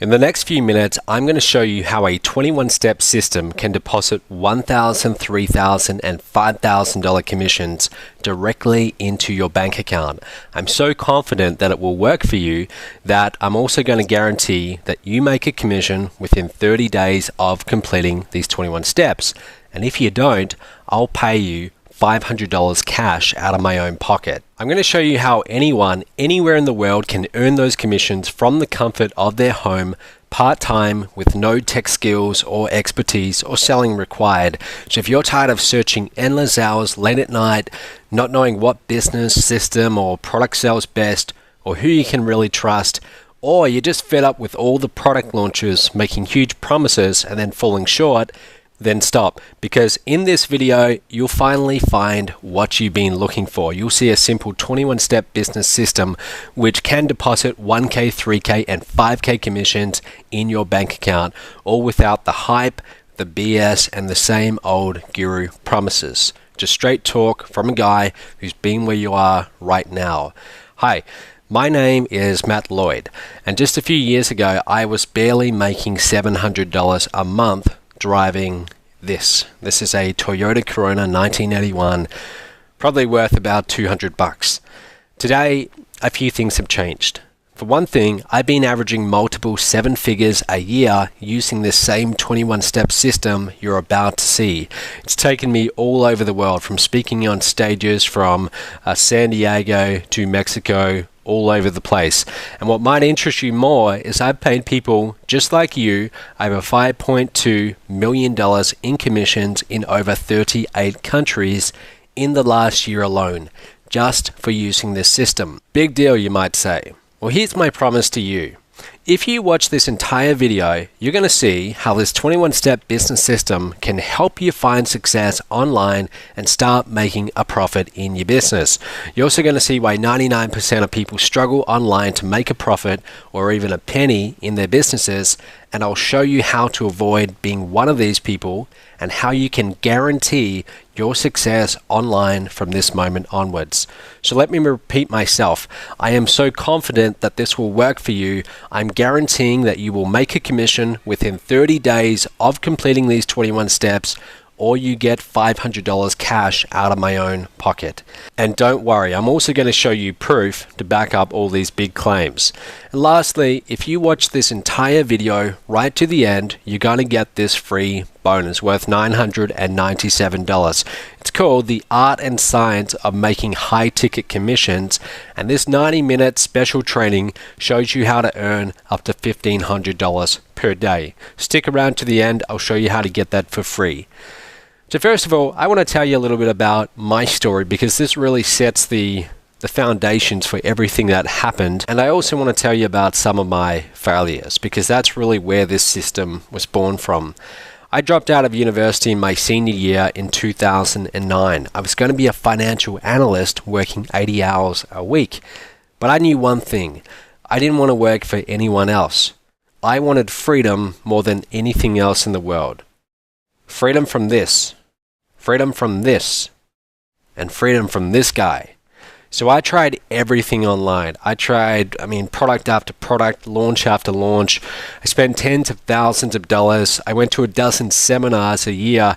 In the next few minutes, I'm going to show you how a 21-step system can deposit $1,000, $3,000, and $5,000 commissions directly into your bank account. I'm so confident that it will work for you that I'm also going to guarantee that you make a commission within 30 days of completing these 21 steps. And if you don't, I'll pay you $500 cash out of my own pocket. I'm going to show you how anyone, anywhere in the world can earn those commissions from the comfort of their home, part-time, with no tech skills or expertise or selling required. So if you're tired of searching endless hours late at night, not knowing what business, system, or product sells best, or who you can really trust, or you're just fed up with all the product launches making huge promises and then falling short, then stop, because in this video you'll finally find what you've been looking for. You'll see a simple 21-step business system which can deposit 1K, 3K, and 5K commissions in your bank account, all without the hype, the BS, and the same old guru promises. Just straight talk from a guy who's been where you are right now. Hi, my name is Matt Lloyd, and just a few years ago I was barely making $700 a month driving this. This is a Toyota Corona 1981, probably worth about $200. Today, a few things have changed. For one thing, I've been averaging multiple 7 figures a year using this same 21-step system you're about to see. It's taken me all over the world, from speaking on stages from San Diego to Mexico, all over the place. And what might interest you more is I've paid people just like you over $5.2 million in commissions in over 38 countries in the last year alone, just for using this system. Big deal, you might say. Well, here's my promise to you. If you watch this entire video, you're going to see how this 21-step business system can help you find success online and start making a profit in your business. You're also going to see why 99% of people struggle online to make a profit or even a penny in their businesses, and I'll show you how to avoid being one of these people and how you can guarantee your success online from this moment onwards. So let me repeat myself. I am so confident that this will work for you. I'm guaranteeing that you will make a commission within 30 days of completing these 21 steps, or you get $500 cash out of my own pocket. And don't worry, I'm also going to show you proof to back up all these big claims. And lastly, if you watch this entire video right to the end, you're going to get this free bonus worth $997. It's called The Art and Science of Making High Ticket Commissions, and this 90-minute special training shows you how to earn up to $1,500 per day. Stick around to the end, I'll show you how to get that for free. So first of all, I want to tell you a little bit about my story, because this really sets the foundations for everything that happened. And I also want to tell you about some of my failures, because that's really where this system was born from. I dropped out of university in my senior year in 2009. I was going to be a financial analyst working 80 hours a week. But I knew one thing. I didn't want to work for anyone else. I wanted freedom more than anything else in the world. Freedom from this, freedom from this, and freedom from this guy. So I tried everything online. I tried, product after product, launch after launch. I spent tens of thousands of dollars. I went to a dozen seminars a year,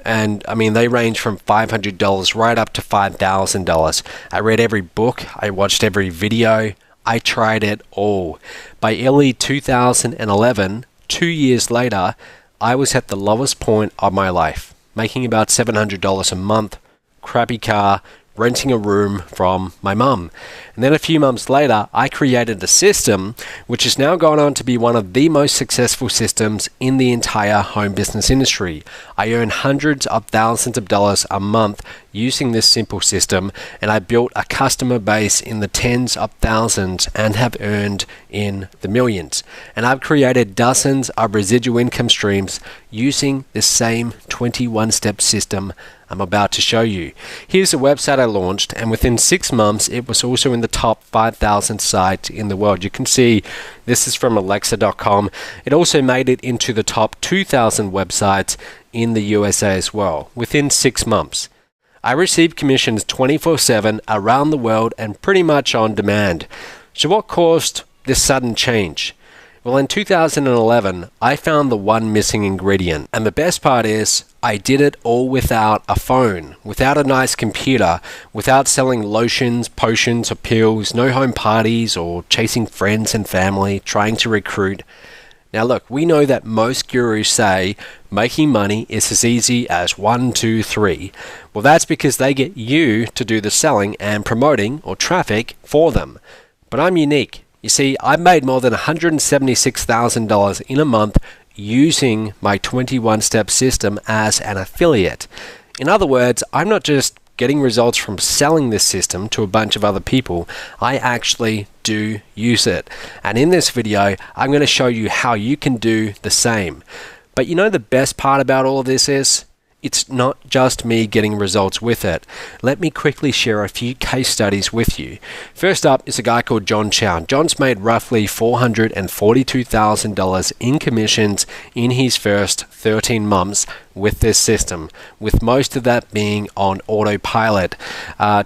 and they range from $500 right up to $5,000. I read every book. I watched every video. I tried it all. By early 2011, 2 years later, I was at the lowest point of my life, making about $700 a month, crappy car, renting a room from my mum. And then a few months later, I created a system which has now gone on to be one of the most successful systems in the entire home business industry. I earn hundreds of thousands of dollars a month using this simple system, and I built a customer base in the tens of thousands and have earned in the millions. And I've created dozens of residual income streams using this same 21-step system I'm about to show you. Here's a website I launched, and within 6 months it was also in the top 5,000 sites in the world. You can see this is from Alexa.com. It also made it into the top 2,000 websites in the USA as well, within 6 months. I receive commissions 24/7 around the world and pretty much on demand. So what caused this sudden change? Well, in 2011, I found the one missing ingredient. And the best part is, I did it all without a phone, without a nice computer, without selling lotions, potions, or pills, no home parties, or chasing friends and family, trying to recruit. Now look, we know that most gurus say making money is as easy as 1, 2, 3. Well, that's because they get you to do the selling and promoting or traffic for them. But I'm unique. You see, I made more than $176,000 in a month using my 21-step system as an affiliate. In other words, I'm not just getting results from selling this system to a bunch of other people. I actually do use it. And in this video, I'm going to show you how you can do the same. But you know the best part about all of this is? It's not just me getting results with it. Let me quickly share a few case studies with you. First up is a guy called John Chow. John's made roughly $442,000 in commissions in his first 13 months with this system, with most of that being on autopilot.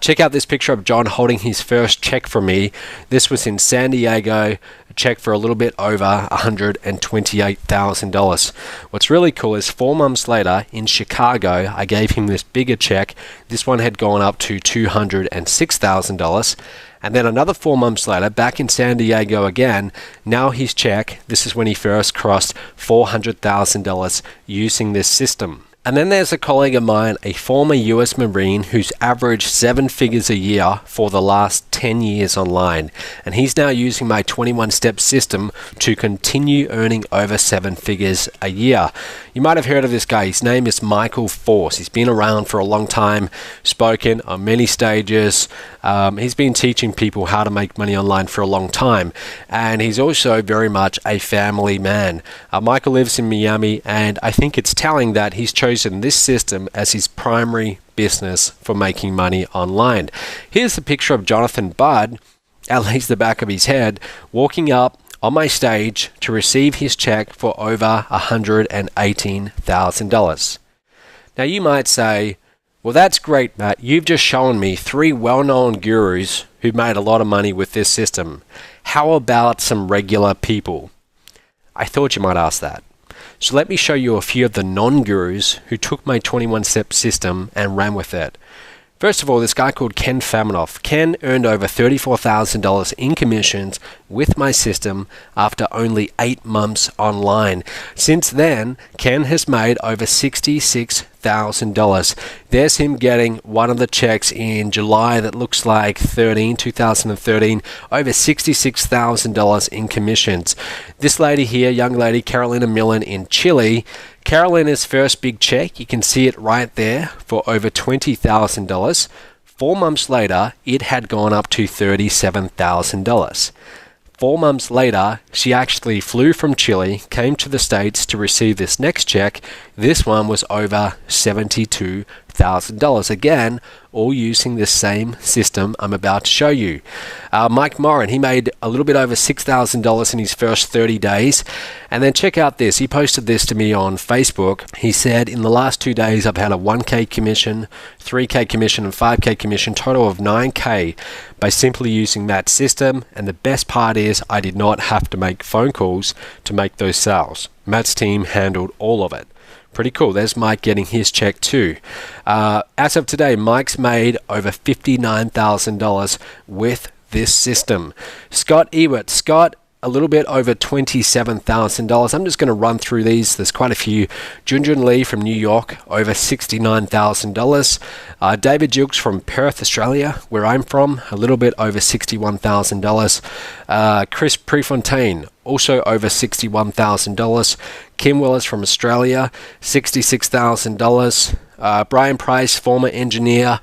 Check out this picture of John holding his first check from me. This was in San Diego. Check for a little bit over $128,000. What's really cool is 4 months later in Chicago, I gave him this bigger check. This one had gone up to $206,000. And then another 4 months later, back in San Diego again, now his check, this is when he first crossed $400,000 using this system. And then there's a colleague of mine, a former US Marine who's averaged 7 figures a year for the last 10 years online. And he's now using my 21-step system to continue earning over 7 figures a year. You might have heard of this guy. His name is Michael Force. He's been around for a long time, spoken on many stages. He's been teaching people how to make money online for a long time. And he's also very much a family man. Michael lives in Miami, and I think it's telling that he's chosen this system as his primary business for making money online. Here's a picture of Jonathan Budd, at least the back of his head, walking up on my stage to receive his check for over $118,000. Now you might say, well, that's great, Matt. You've just shown me 3 well-known gurus who made a lot of money with this system. How about some regular people? I thought you might ask that. So let me show you a few of the non-gurus who took my 21-step system and ran with it. First of all, this guy called Ken Faminoff. Ken earned over $34,000 in commissions with my system after only 8 months online. Since then, Ken has made over $66,000. There's him getting one of the checks in July that looks like 2013, over $66,000 in commissions. This lady here, young lady, Carolina Millen in Chile, Carolina's first big check, you can see it right there, for over $20,000. 4 months later, it had gone up to $37,000. 4 months later, she actually flew from Chile, came to the States to receive this next check. This one was over $72,000. Again, all using the same system I'm about to show you. Mike Morin, he made a little bit over $6,000 in his first 30 days. And then check out this. He posted this to me on Facebook. He said, in the last 2 days, I've had a 1K commission, 3K commission, and 5K commission, total of 9K by simply using Matt's system. And the best part is I did not have to make phone calls to make those sales. Matt's team handled all of it. Pretty cool. There's Mike getting his check too. As of today, Mike's made over $59,000 with this system. Scott Ewert. Scott, a little bit over $27,000. I'm just going to run through these. There's quite a few. Junjun Lee from New York, over $69,000. David Jukes from Perth, Australia, where I'm from, a little bit over $61,000. Chris Prefontaine, also over $61,000. Kim Willis from Australia, $66,000. Brian Price, former engineer,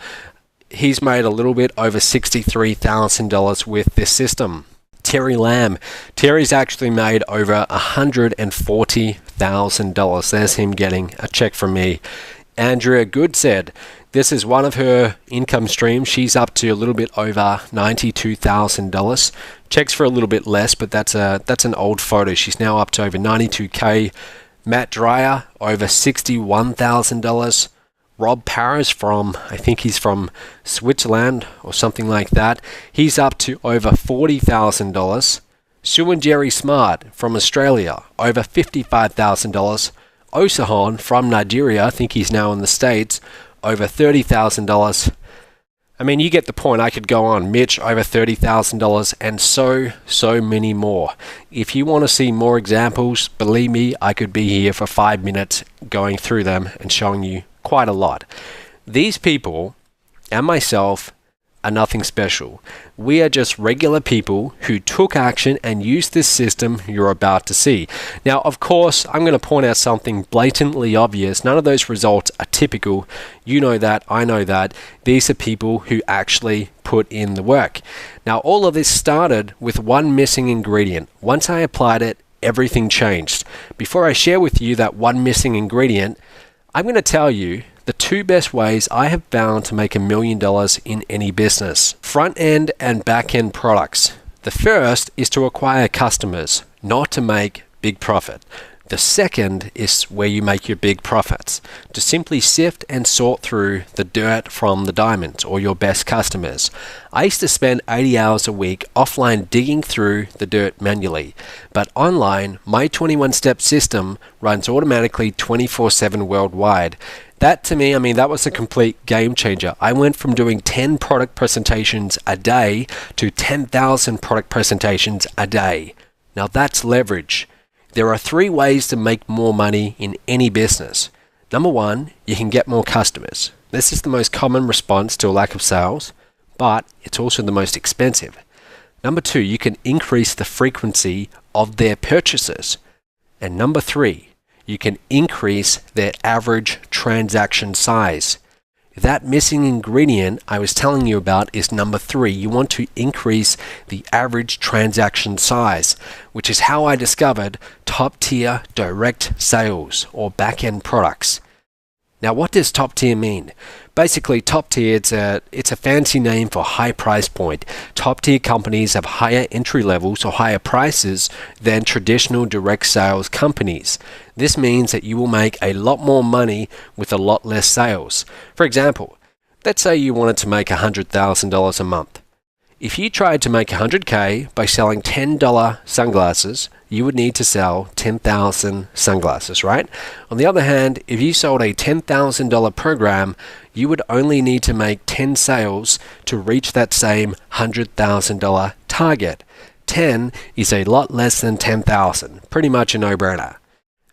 he's made a little bit over $63,000 with this system. Terry Lamb. Terry's actually made over $140,000. There's him getting a check from me. Andrea Goodsaid. This is one of her income streams. She's up to a little bit over $92,000. Checks for a little bit less, but that's an old photo. She's now up to over $92K. Matt Dreyer, over $61,000. Rob Paris I think he's from Switzerland or something like that. He's up to over $40,000. Sue and Jerry Smart from Australia, over $55,000. Osahan from Nigeria, I think he's now in the States, over $30,000. I mean, you get the point. I could go on. Mitch, over $30,000, and so many more. If you want to see more examples, believe me, I could be here for 5 minutes going through them and showing you quite a lot. These people and myself are nothing special. We are just regular people who took action and used this system you're about to see. Now, of course, I'm going to point out something blatantly obvious. None of those results are typical. You know that, I know that. These are people who actually put in the work. Now, all of this started with one missing ingredient. Once I applied it, everything changed. Before I share with you that one missing ingredient, I'm going to tell you the 2 best ways I have found to make $1 million in any business. Front end and back end products. The first is to acquire customers, not to make big profit. The second is where you make your big profits, to simply sift and sort through the dirt from the diamonds or your best customers. I used to spend 80 hours a week offline digging through the dirt manually, but online, my 21-step system runs automatically 24/7 worldwide. That to me, that was a complete game changer. I went from doing 10 product presentations a day to 10,000 product presentations a day. Now that's leverage. There are 3 ways to make more money in any business. Number 1, you can get more customers. This is the most common response to a lack of sales, but it's also the most expensive. Number 2, you can increase the frequency of their purchases. And number 3, you can increase their average transaction size. That missing ingredient I was telling you about is number 3. You want to increase the average transaction size, which is how I discovered top tier direct sales or back-end products. Now, what does top tier mean? Basically, top tier, it's a fancy name for high price point. Top tier companies have higher entry levels or higher prices than traditional direct sales companies. This means that you will make a lot more money with a lot less sales. For example, let's say you wanted to make $100,000 a month. If you tried to make $100K by selling $10 sunglasses, you would need to sell 10,000 sunglasses, right? On the other hand, if you sold a $10,000 program, you would only need to make 10 sales to reach that same $100,000 target. 10 is a lot less than 10,000, pretty much a no-brainer.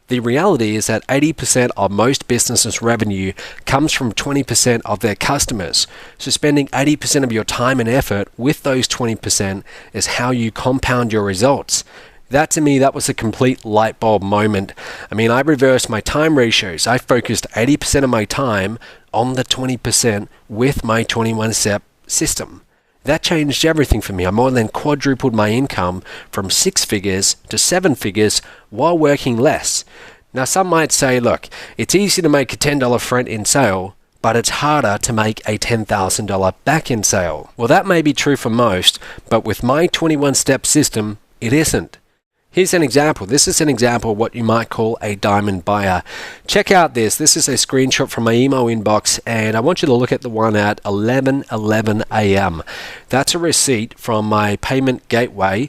The reality is that 80% of most businesses' revenue comes from 20% of their customers. So spending 80% of your time and effort with those 20% is how you compound your results. That to me, that was a complete light bulb moment. I reversed my time ratios. I focused 80% of my time on the 20% with my 21-step system. That changed everything for me. I more than quadrupled my income from 6 figures to 7 figures while working less. Now, some might say, look, it's easy to make a $10 front-end sale, but it's harder to make a $10,000 back-end sale. Well, that may be true for most, but with my 21-step system, it isn't. Here's an example. This is an example of what you might call a diamond buyer. Check out this. This is a screenshot from my email inbox, and I want you to look at the one at 11:11 a.m. That's a receipt from my payment gateway,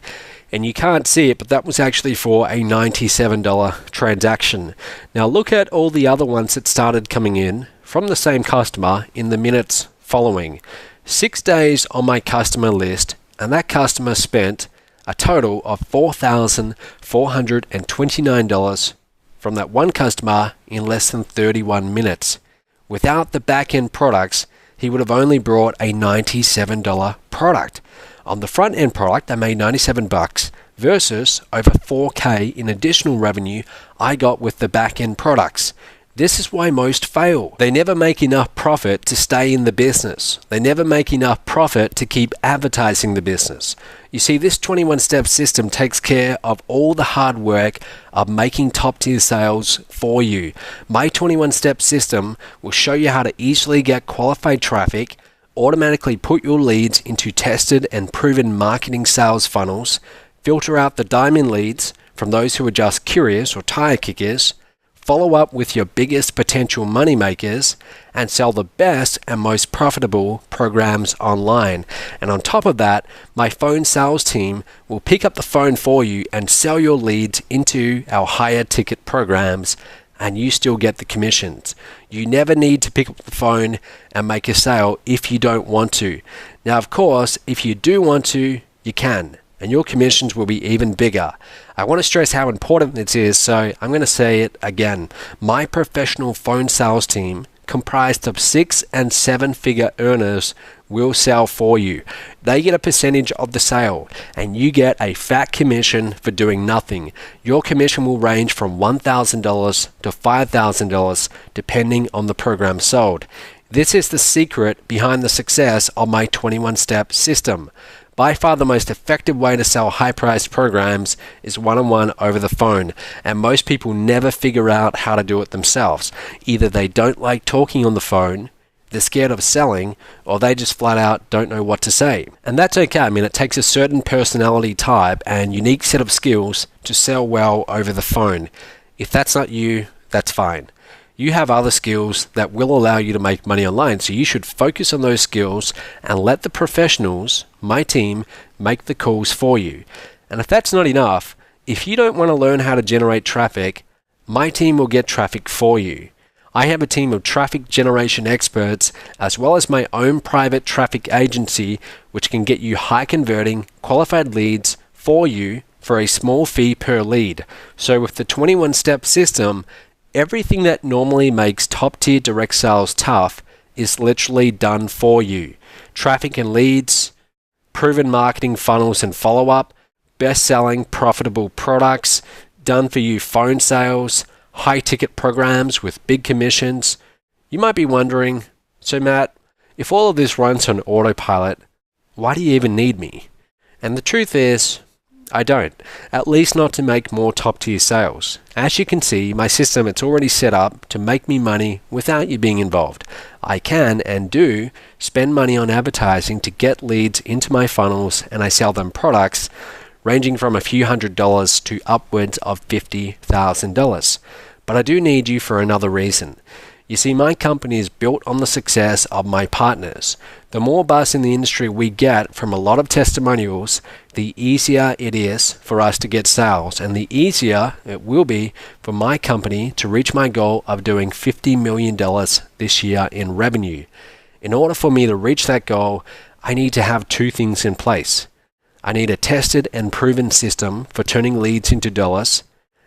and you can't see it, but that was actually for a $97 transaction. Now look at all the other ones that started coming in from the same customer in the minutes following. 6 days on my customer list, and that customer spent a total of $4,429 from that one customer in less than 31 minutes. Without the back-end products, he would have only brought a $97 product. On the front-end product, I made $97 versus over $4K in additional revenue I got with the back-end products. This is why most fail. They never make enough profit to stay in the business. They never make enough profit to keep advertising the business. You see, this 21-step system takes care of all the hard work of making top-tier sales for you. My 21-step system will show you how to easily get qualified traffic, automatically put your leads into tested and proven marketing sales funnels, filter out the diamond leads from those who are just curious or tire kickers, follow up with your biggest potential money makers, and sell the best and most profitable programs online. And on top of that, my phone sales team will pick up the phone for you and sell your leads into our higher ticket programs, and you still get the commissions. You never need to pick up the phone and make a sale if you don't want to. Now, of course, if you do want to, you can, and your commissions will be even bigger. I want to stress how important this is, so I'm going to say it again. My professional phone sales team, comprised of 6- and 7-figure earners, will sell for you. They get a percentage of the sale, and you get a fat commission for doing nothing. Your commission will range from $1,000 to $5,000 depending on the program sold. This is the secret behind the success of my 21-step system. By far the most effective way to sell high-priced programs is one-on-one over the phone, and most people never figure out how to do it themselves. Either they don't like talking on the phone, they're scared of selling, or they just flat out don't know what to say. And that's okay. I mean, it takes a certain personality type and unique set of skills to sell well over the phone. If that's not you, that's fine. You have other skills that will allow you to make money online, so you should focus on those skills and let the professionals, my team, make the calls for you. And if that's not enough, if you don't want to learn how to generate traffic, my team will get traffic for you. I have a team of traffic generation experts as well as my own private traffic agency, which can get you high converting, qualified leads for you for a small fee per lead. So with the 21-step system, everything that normally makes top-tier direct sales tough is literally done for you. Traffic and leads, proven marketing funnels and follow-up, best-selling profitable products, done-for-you phone sales, high-ticket programs with big commissions. You might be wondering, so Matt, if all of this runs on autopilot, why do you even need me? And the truth is, I don't, at least not to make more top-tier sales. As you can see, my system, it's already set up to make me money without you being involved. I can and do spend money on advertising to get leads into my funnels, and I sell them products ranging from a few $100s to upwards of $50,000. But I do need you for another reason. You see, my company is built on the success of my partners. The more buzz in the industry we get from a lot of testimonials, the easier it is for us to get sales, and the easier it will be for my company to reach my goal of doing $50 million this year in revenue. In order for me to reach that goal, I need to have two things in place. I need a tested and proven system for turning leads into dollars,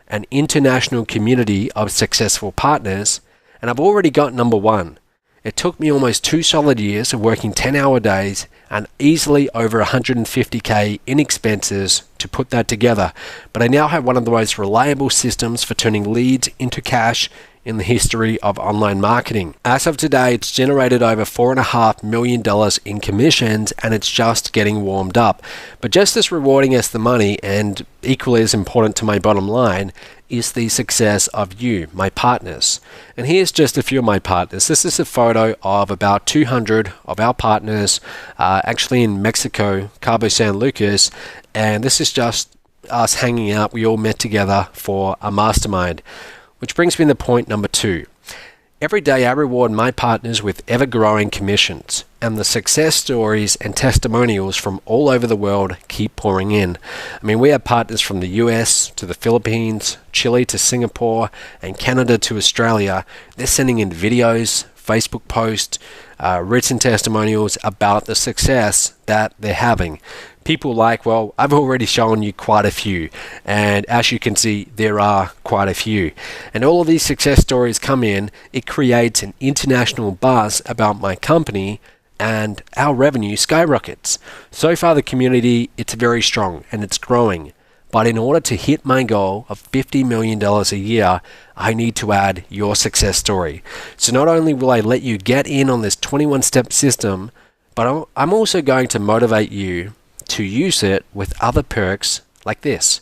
an international community of successful partners, and I've already got number one. It took me almost 2 solid years of working 10-hour days and easily over $150K in expenses to put that together. But I now have one of the most reliable systems for turning leads into cash in the history of online marketing. As of today, it's generated over $4.5 million in commissions, and it's just getting warmed up. But just as rewarding as the money, and equally as important to my bottom line, is the success of you, my partners. And here's just a few of my partners. This is a photo of about 200 of our partners, actually in Mexico, Cabo San Lucas, and this is just us hanging out. We all met together for a mastermind. Which brings me to point number 2. Every day I reward my partners with ever-growing commissions, and the success stories and testimonials from all over the world keep pouring in. I mean, we have partners from the US to the Philippines, Chile to Singapore, and Canada to Australia. They're sending in videos, Facebook posts, written testimonials about the success that they're having. People like, well, I've already shown you quite a few, and as you can see, there are quite a few. And all of these success stories come in, it creates an international buzz about my company, and our revenue skyrockets. So far the community, it's very strong and it's growing. But in order to hit my goal of $50 million a year, I need to add your success story. So not only will I let you get in on this 21-step system, but I'm also going to motivate you to use it with other perks like this.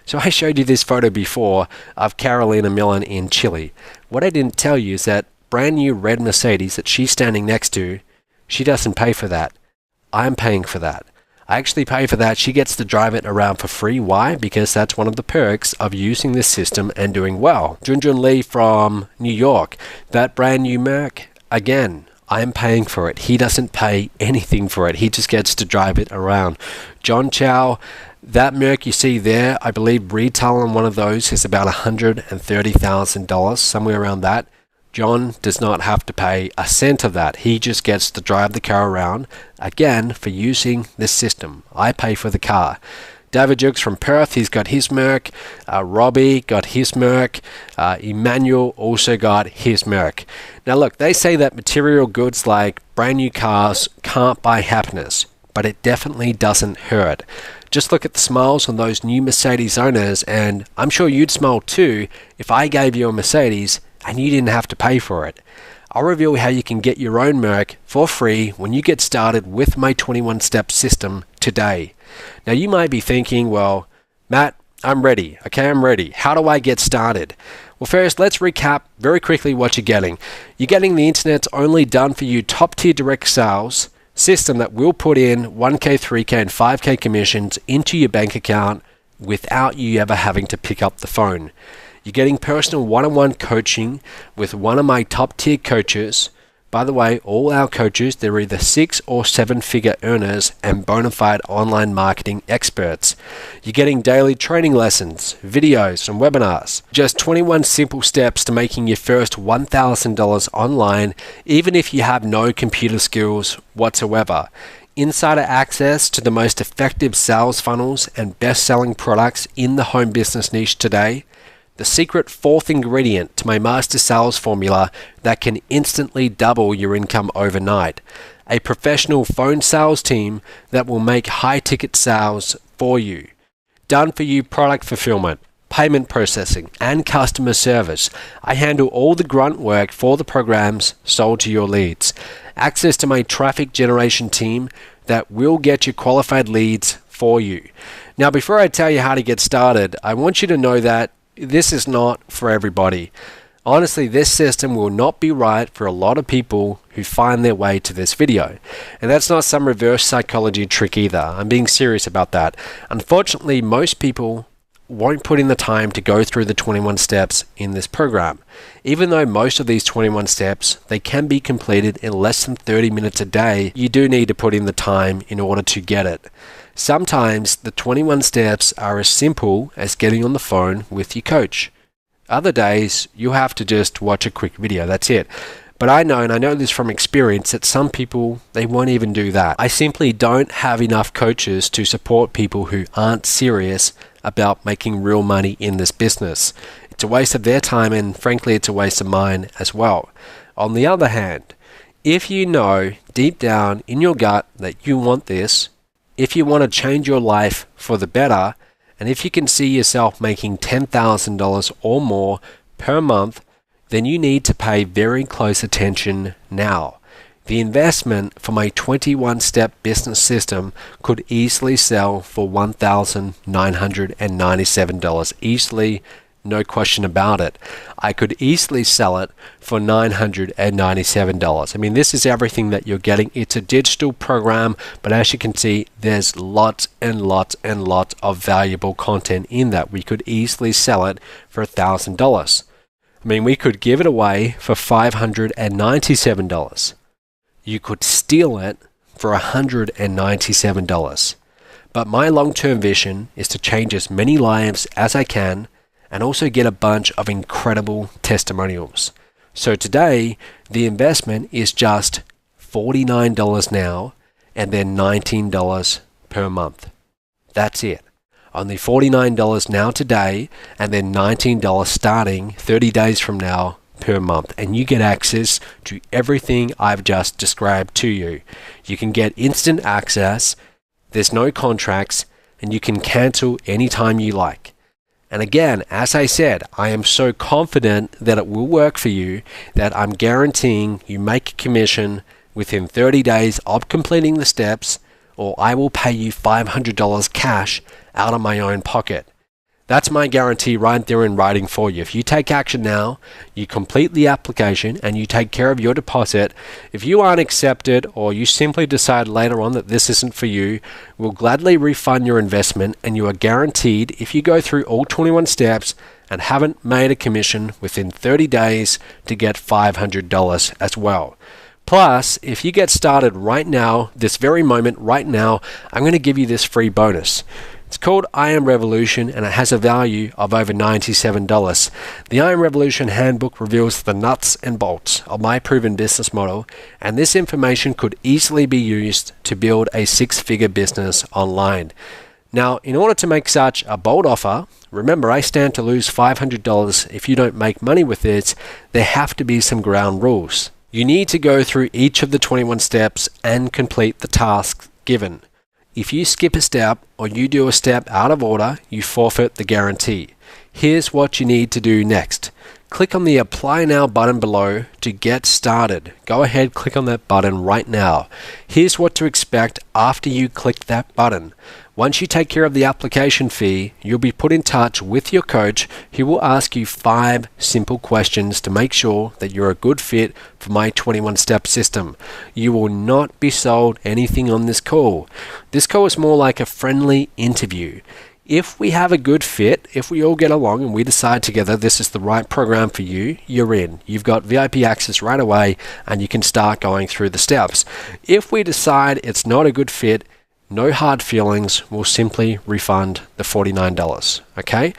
So I showed you this photo before of Carolina Millen in Chile. What I didn't tell you is that brand new red Mercedes that she's standing next to, she doesn't pay for that. I'm paying for that. I actually pay for that. She gets to drive it around for free. Why? Because that's one of the perks of using this system and doing well. Junjun Lee from New York, that brand new Merc, again, I'm paying for it. He doesn't pay anything for it. He just gets to drive it around. John Chow, that Merc you see there, I believe retail on one of those is about $130,000, somewhere around that. John does not have to pay a cent of that. He just gets to drive the car around, again, for using this system. I pay for the car. David Jukes from Perth, he's got his Merc. Robbie got his Merc. Emmanuel also got his Merc. Now look, they say that material goods like brand new cars can't buy happiness, but it definitely doesn't hurt. Just look at the smiles on those new Mercedes owners, and I'm sure you'd smile too if I gave you a Mercedes and you didn't have to pay for it. I'll reveal how you can get your own Merc for free when you get started with my 21-step system today. Now you might be thinking, well, Matt, I'm ready. Okay, I'm ready. How do I get started? Well, first, let's recap very quickly what you're getting. You're getting the internet's only done for you top-tier direct sales system that will put in 1K, 3K, and 5K commissions into your bank account without you ever having to pick up the phone. You're getting personal one-on-one coaching with one of my top-tier coaches. By the way, all our coaches, they're either 6 or 7-figure earners and bona fide online marketing experts. You're getting daily training lessons, videos, and webinars. Just 21 simple steps to making your first $1,000 online, even if you have no computer skills whatsoever. Insider access to the most effective sales funnels and best-selling products in the home business niche today. The secret fourth ingredient to my master sales formula that can instantly double your income overnight. A professional phone sales team that will make high-ticket sales for you. Done for you product fulfillment, payment processing, and customer service. I handle all the grunt work for the programs sold to your leads. Access to my traffic generation team that will get you qualified leads for you. Now, before I tell you how to get started, I want you to know that this is not for everybody. Honestly, this system will not be right for a lot of people who find their way to this video. And that's not some reverse psychology trick either. I'm being serious about that. Unfortunately, most people won't put in the time to go through the 21 steps in this program. Even though most of these 21 steps, they can be completed in less than 30 minutes a day, you do need to put in the time in order to get it. Sometimes the 21 steps are as simple as getting on the phone with your coach. Other days, you have to just watch a quick video, that's it. But I know, and I know this from experience, that some people, they won't even do that. I simply don't have enough coaches to support people who aren't serious about making real money in this business. It's a waste of their time, and frankly, it's a waste of mine as well. On the other hand, if you know deep down in your gut that you want this, if you want to change your life for the better, and if you can see yourself making $10,000 or more per month, then you need to pay very close attention now. The investment for my 21-step business system could easily sell for $1,997. Easily, no question about it. I could easily sell it for $997. I mean, this is everything that you're getting. It's a digital program, but as you can see, there's lots and lots and lots of valuable content in that. We could easily sell it for $1,000. I mean, we could give it away for $597. You could steal it for $197. But my long-term vision is to change as many lives as I can and also get a bunch of incredible testimonials. So today, the investment is just $49 now and then $19 per month. That's it. Only $49 now today and then $19 starting 30 days from now per month. And you get access to everything I've just described to you. You can get instant access, there's no contracts, and you can cancel anytime you like. And again, as I said, I am so confident that it will work for you that I'm guaranteeing you make a commission within 30 days of completing the steps, or I will pay you $500 cash out of my own pocket. That's my guarantee right there in writing for you. If you take action now, you complete the application, and you take care of your deposit, if you aren't accepted or you simply decide later on that this isn't for you, we'll gladly refund your investment, and you are guaranteed, if you go through all 21 steps and haven't made a commission within 30 days, to get $500 as well. Plus, if you get started right now, this very moment, right now, I'm going to give you this free bonus. It's called I Am Revolution, and it has a value of over $97. The I Am Revolution handbook reveals the nuts and bolts of my proven business model, and this information could easily be used to build a six-figure business online. Now, in order to make such a bold offer, remember, I stand to lose $500 if you don't make money with it. There have to be some ground rules. You need to go through each of the 21 steps and complete the tasks given. If you skip a step or you do a step out of order, you forfeit the guarantee. Here's what you need to do next. Click on the Apply Now button below to get started. Go ahead, click on that button right now. Here's what to expect after you click that button. Once you take care of the application fee, you'll be put in touch with your coach who will ask you 5 simple questions to make sure that you're a good fit for my 21-step system. You will not be sold anything on this call. This call is more like a friendly interview. If we have a good fit, if we all get along and we decide together this is the right program for you, you're in. You've got VIP access right away and you can start going through the steps. If we decide it's not a good fit, no hard feelings, we'll simply refund the $49, okay?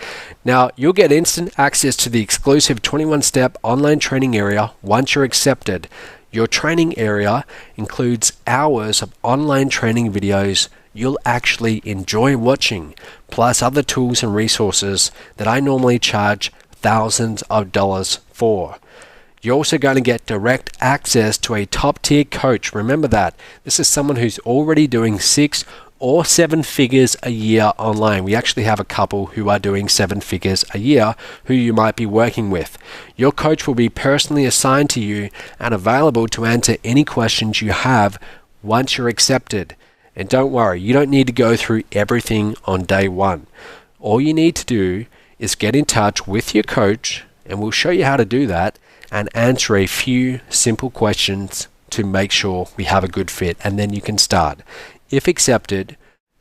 Now, you'll get instant access to the exclusive 21-step online training area once you're accepted. Your training area includes hours of online training videos you'll actually enjoy watching, plus other tools and resources that I normally charge thousands of dollars for. You're also going to get direct access to a top-tier coach. Remember that. This is someone who's already doing 6 or 7 figures a year online. We actually have a couple who are doing 7 figures a year who you might be working with. Your coach will be personally assigned to you and available to answer any questions you have once you're accepted. And don't worry, you don't need to go through everything on day one. All you need to do is get in touch with your coach, and we'll show you how to do that, and answer a few simple questions to make sure we have a good fit, and then you can start. If accepted,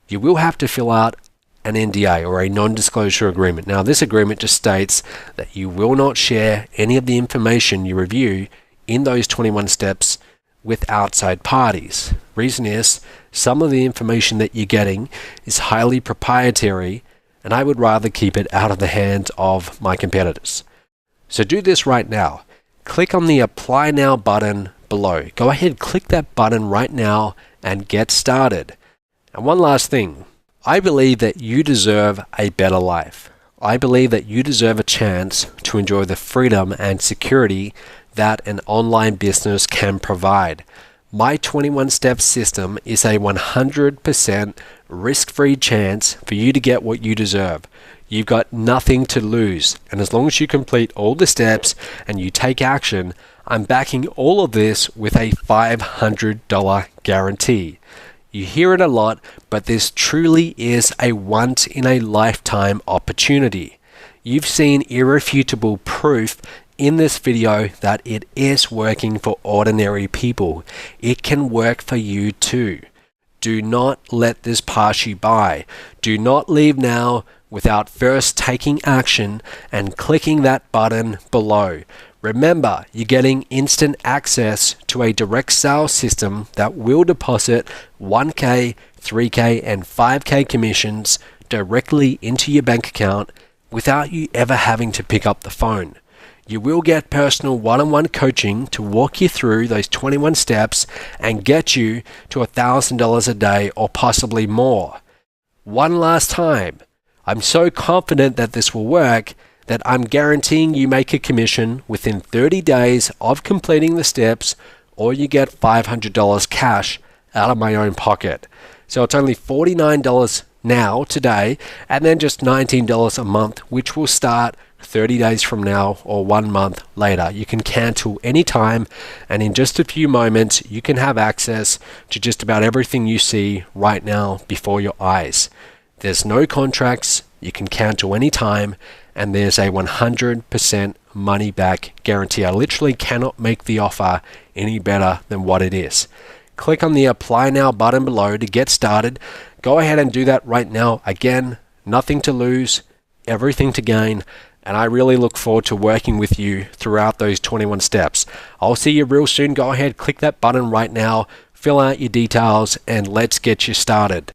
you will have to fill out an NDA, or a non-disclosure agreement. Now, this agreement just states that you will not share any of the information you review in those 21 steps with outside parties. Reason is, some of the information that you're getting is highly proprietary, and I would rather keep it out of the hands of my competitors. So do this right now. Click on the Apply Now button below. Go ahead, click that button right now and get started. And one last thing. I believe that you deserve a better life. I believe that you deserve a chance to enjoy the freedom and security that an online business can provide. My 21-step system is a 100% risk-free chance for you to get what you deserve. You've got nothing to lose, and as long as you complete all the steps and you take action, I'm backing all of this with a $500 guarantee. You hear it a lot, but this truly is a once-in-a-lifetime opportunity. You've seen irrefutable proof in this video that it is working for ordinary people. It can work for you too. Do not let this pass you by. Do not leave now without first taking action and clicking that button below. Remember, you're getting instant access to a direct sales system that will deposit 1K, 3K, and 5K commissions directly into your bank account without you ever having to pick up the phone. You will get personal one-on-one coaching to walk you through those 21 steps and get you to $1,000 a day or possibly more. One last time, I'm so confident that this will work that I'm guaranteeing you make a commission within 30 days of completing the steps, or you get $500 cash out of my own pocket. So it's only $49 now, today, and then just $19 a month, which will start 30 days from now or 1 month later. You can cancel anytime, and in just a few moments, you can have access to just about everything you see right now before your eyes. There's no contracts, You can cancel anytime, and there's a 100% money back guarantee. I literally cannot make the offer any better than what it is. Click on the Apply Now button below to get started. Go ahead and do that right now. Again, nothing to lose, everything to gain, and I really look forward to working with you throughout those 21 steps. I'll see you real soon. Go ahead, click that button right now, fill out your details, and let's get you started.